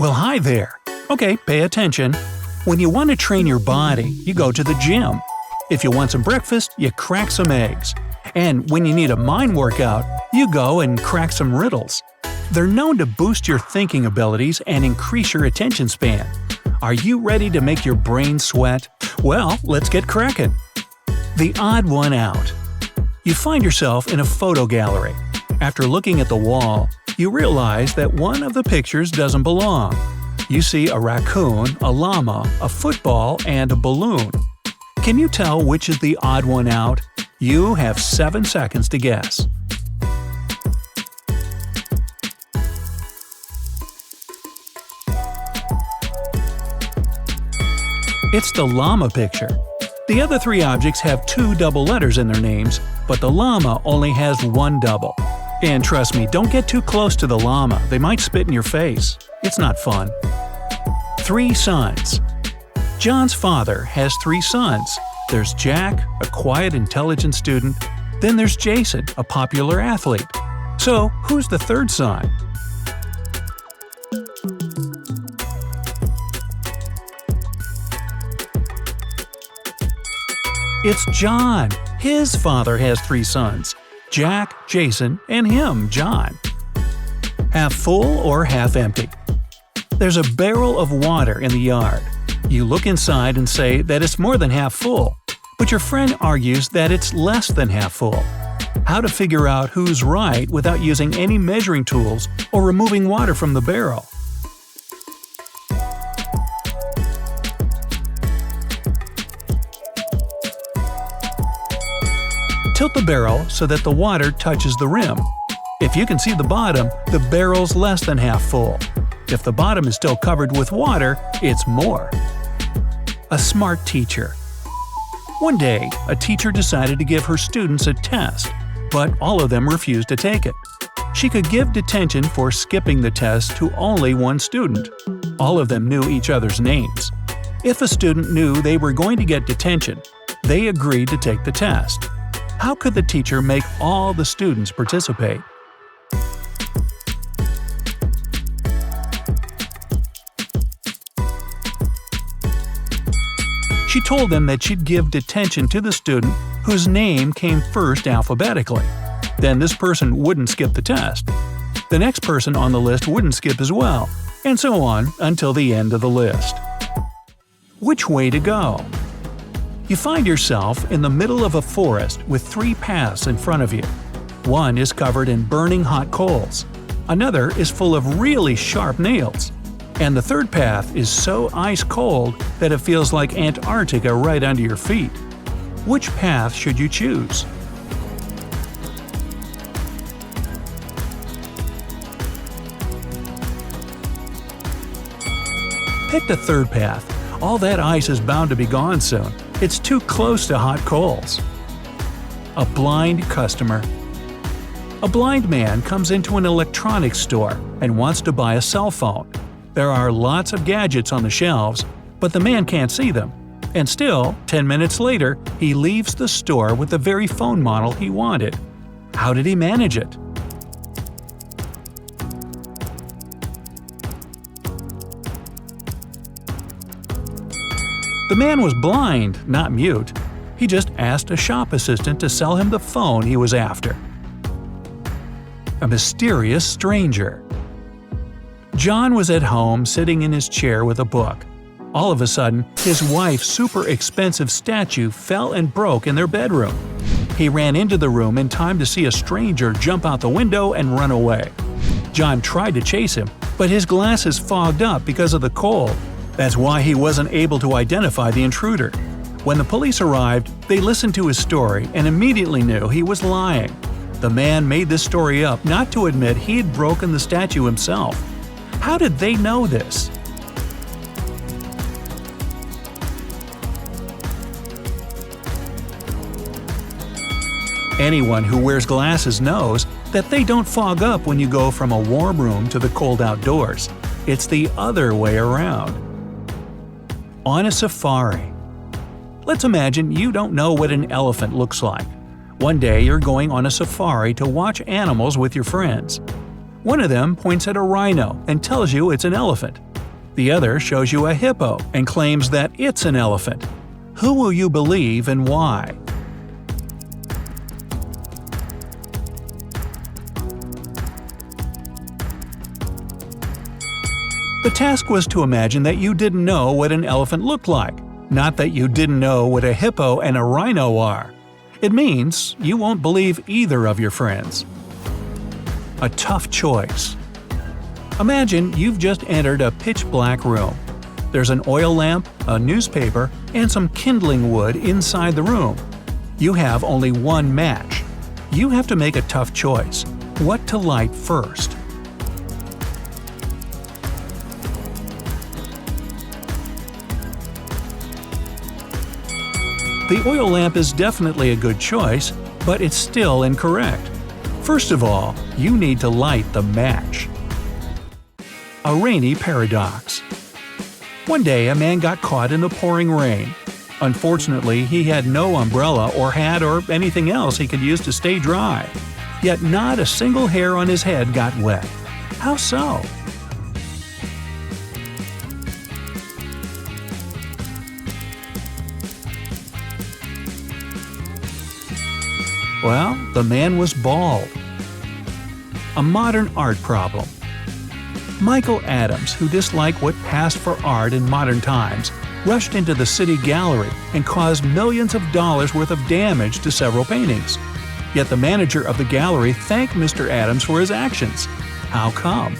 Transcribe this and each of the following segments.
Well, hi there. Okay, pay attention. When you want to train your body, you go to the gym. If you want some breakfast, you crack some eggs. And when you need a mind workout, you go and crack some riddles. They're known to boost your thinking abilities and increase your attention span. Are you ready to make your brain sweat? Well, let's get cracking. The odd one out. You find yourself in a photo gallery. After looking at the wall, you realize that one of the pictures doesn't belong. You see a raccoon, a llama, a football, and a balloon. Can you tell which is the odd one out? You have 7 seconds to guess. It's the llama picture. The other 3 objects have 2 double letters in their names, but the llama only has 1 double. And trust me, don't get too close to the llama, they might spit in your face. It's not fun. 3 sons. John's father has 3 sons. There's Jack, a quiet, intelligent student. Then there's Jason, a popular athlete. So, who's the 3rd son? It's John. His father has 3 sons. Jack, Jason, and him, John. Half full or half empty? There's a barrel of water in the yard. You look inside and say that it's more than half full, but your friend argues that it's less than half full. How to figure out who's right without using any measuring tools or removing water from the barrel? Tilt the barrel so that the water touches the rim. If you can see the bottom, the barrel's less than half full. If the bottom is still covered with water, it's more. A smart teacher. One day, a teacher decided to give her students a test, but all of them refused to take it. She could give detention for skipping the test to only one student. All of them knew each other's names. If a student knew they were going to get detention, they agreed to take the test. How could the teacher make all the students participate? She told them that she'd give detention to the student whose name came first alphabetically. Then this person wouldn't skip the test. The next person on the list wouldn't skip as well, and so on until the end of the list. Which way to go? You find yourself in the middle of a forest with 3 paths in front of you. One is covered in burning hot coals. Another is full of really sharp nails. And the 3rd path is so ice cold that it feels like Antarctica right under your feet. Which path should you choose? Pick the 3rd path. All that ice is bound to be gone soon. It's too close to hot coals. A blind customer. A blind man comes into an electronics store and wants to buy a cell phone. There are lots of gadgets on the shelves, but the man can't see them. And still, 10 minutes later, he leaves the store with the very phone model he wanted. How did he manage it? The man was blind, not mute. He just asked a shop assistant to sell him the phone he was after. A mysterious stranger. John was at home sitting in his chair with a book. All of a sudden, his wife's super expensive statue fell and broke in their bedroom. He ran into the room in time to see a stranger jump out the window and run away. John tried to chase him, but his glasses fogged up because of the cold. That's why he wasn't able to identify the intruder. When the police arrived, they listened to his story and immediately knew he was lying. The man made this story up not to admit he'd broken the statue himself. How did they know this? Anyone who wears glasses knows that they don't fog up when you go from a warm room to the cold outdoors. It's the other way around. On a safari. Let's imagine you don't know what an elephant looks like. One day you're going on a safari to watch animals with your friends. One of them points at a rhino and tells you it's an elephant. The other shows you a hippo and claims that it's an elephant. Who will you believe and why? The task was to imagine that you didn't know what an elephant looked like, not that you didn't know what a hippo and a rhino are. It means you won't believe either of your friends. A tough choice. Imagine you've just entered a pitch-black room. There's an oil lamp, a newspaper, and some kindling wood inside the room. You have only one match. You have to make a tough choice. What to light first? The oil lamp is definitely a good choice, but it's still incorrect. First of all, you need to light the match. A rainy paradox. One day, a man got caught in the pouring rain. Unfortunately, he had no umbrella or hat or anything else he could use to stay dry. Yet not a single hair on his head got wet. How so? Well, the man was bald. A modern art problem. Michael Adams, who disliked what passed for art in modern times, rushed into the city gallery and caused millions of dollars worth of damage to several paintings. Yet the manager of the gallery thanked Mr. Adams for his actions. How come?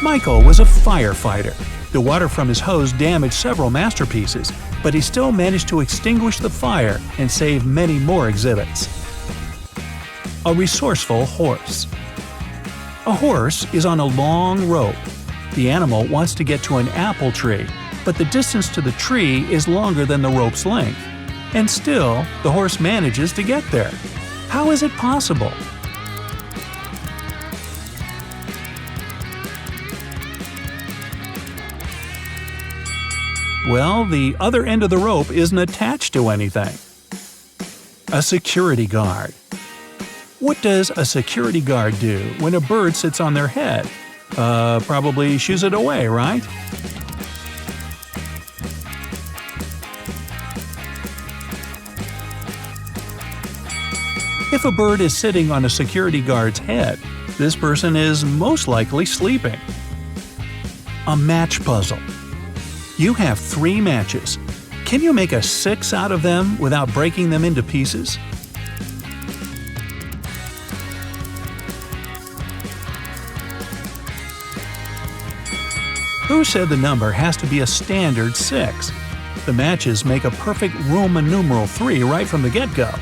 Michael was a firefighter. The water from his hose damaged several masterpieces, but he still managed to extinguish the fire and save many more exhibits. A resourceful horse. A horse is on a long rope. The animal wants to get to an apple tree, but the distance to the tree is longer than the rope's length. And still, the horse manages to get there. How is it possible? Well, the other end of the rope isn't attached to anything. A security guard. What does a security guard do when a bird sits on their head? Probably shoos it away, right? If a bird is sitting on a security guard's head, this person is most likely sleeping. A match puzzle. You have 3 matches. Can you make a 6 out of them without breaking them into pieces? Who said the number has to be a standard 6? The matches make a perfect Roman numeral 3 right from the get-go.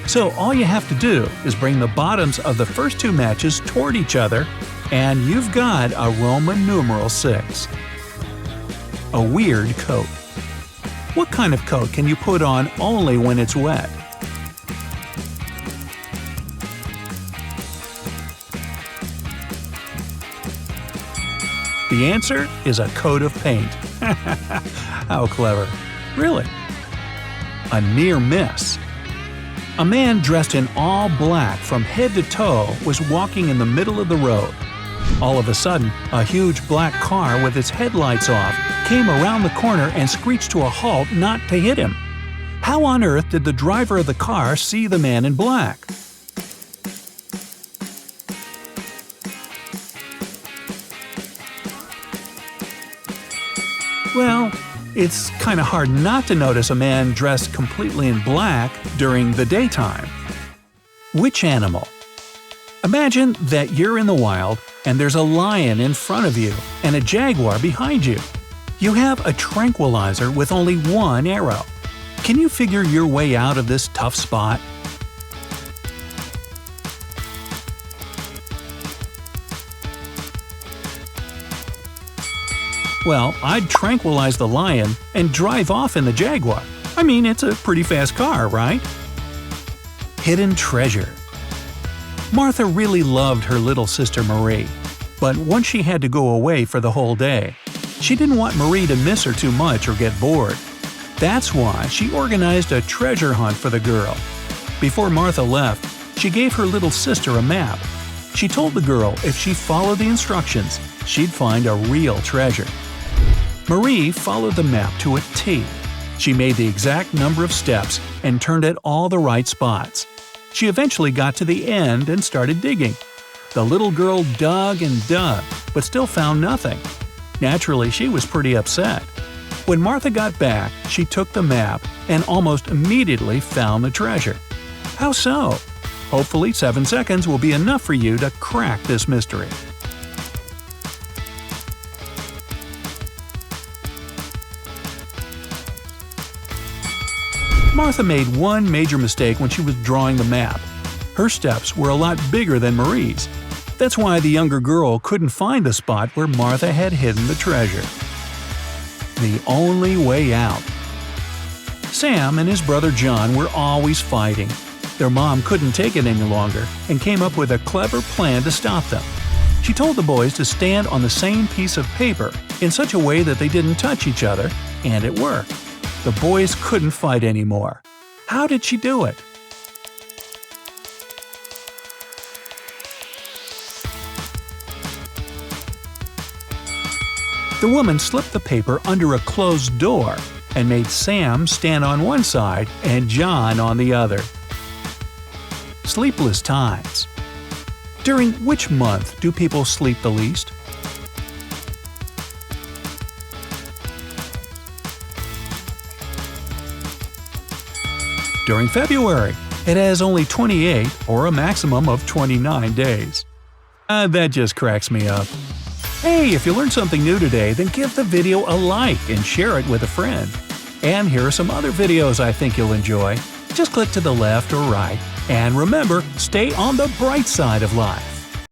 So all you have to do is bring the bottoms of the first 2 matches toward each other, and you've got a Roman numeral 6. A weird coat. What kind of coat can you put on only when it's wet? The answer is a coat of paint. How clever. Really? A near miss. A man dressed in all black from head to toe was walking in the middle of the road. All of a sudden, a huge black car with its headlights off came around the corner and screeched to a halt not to hit him. How on earth did the driver of the car see the man in black? Well, it's kind of hard not to notice a man dressed completely in black during the daytime. Which animal? Imagine that you're in the wild and there's a lion in front of you and a jaguar behind you. You have a tranquilizer with only 1 arrow. Can you figure your way out of this tough spot? Well, I'd tranquilize the lion and drive off in the Jaguar. I mean, it's a pretty fast car, right? Hidden treasure. Martha really loved her little sister Marie, but once she had to go away for the whole day, she didn't want Marie to miss her too much or get bored. That's why she organized a treasure hunt for the girl. Before Martha left, she gave her little sister a map. She told the girl if she followed the instructions, she'd find a real treasure. Marie followed the map to a T. She made the exact number of steps and turned at all the right spots. She eventually got to the end and started digging. The little girl dug and dug, but still found nothing. Naturally, she was pretty upset. When Martha got back, she took the map and almost immediately found the treasure. How so? Hopefully 7 seconds will be enough for you to crack this mystery. Martha made one major mistake when she was drawing the map. Her steps were a lot bigger than Marie's. That's why the younger girl couldn't find the spot where Martha had hidden the treasure. The only way out. Sam and his brother John were always fighting. Their mom couldn't take it any longer and came up with a clever plan to stop them. She told the boys to stand on the same piece of paper in such a way that they didn't touch each other, and it worked. The boys couldn't fight anymore. How did she do it? The woman slipped the paper under a closed door and made Sam stand on one side and John on the other. Sleepless Times. During which month do people sleep the least? During February. It has only 28 or a maximum of 29 days. That just cracks me up. Hey, if you learned something new today, then give the video a like and share it with a friend. And here are some other videos I think you'll enjoy. Just click to the left or right. And remember, stay on the bright side of life.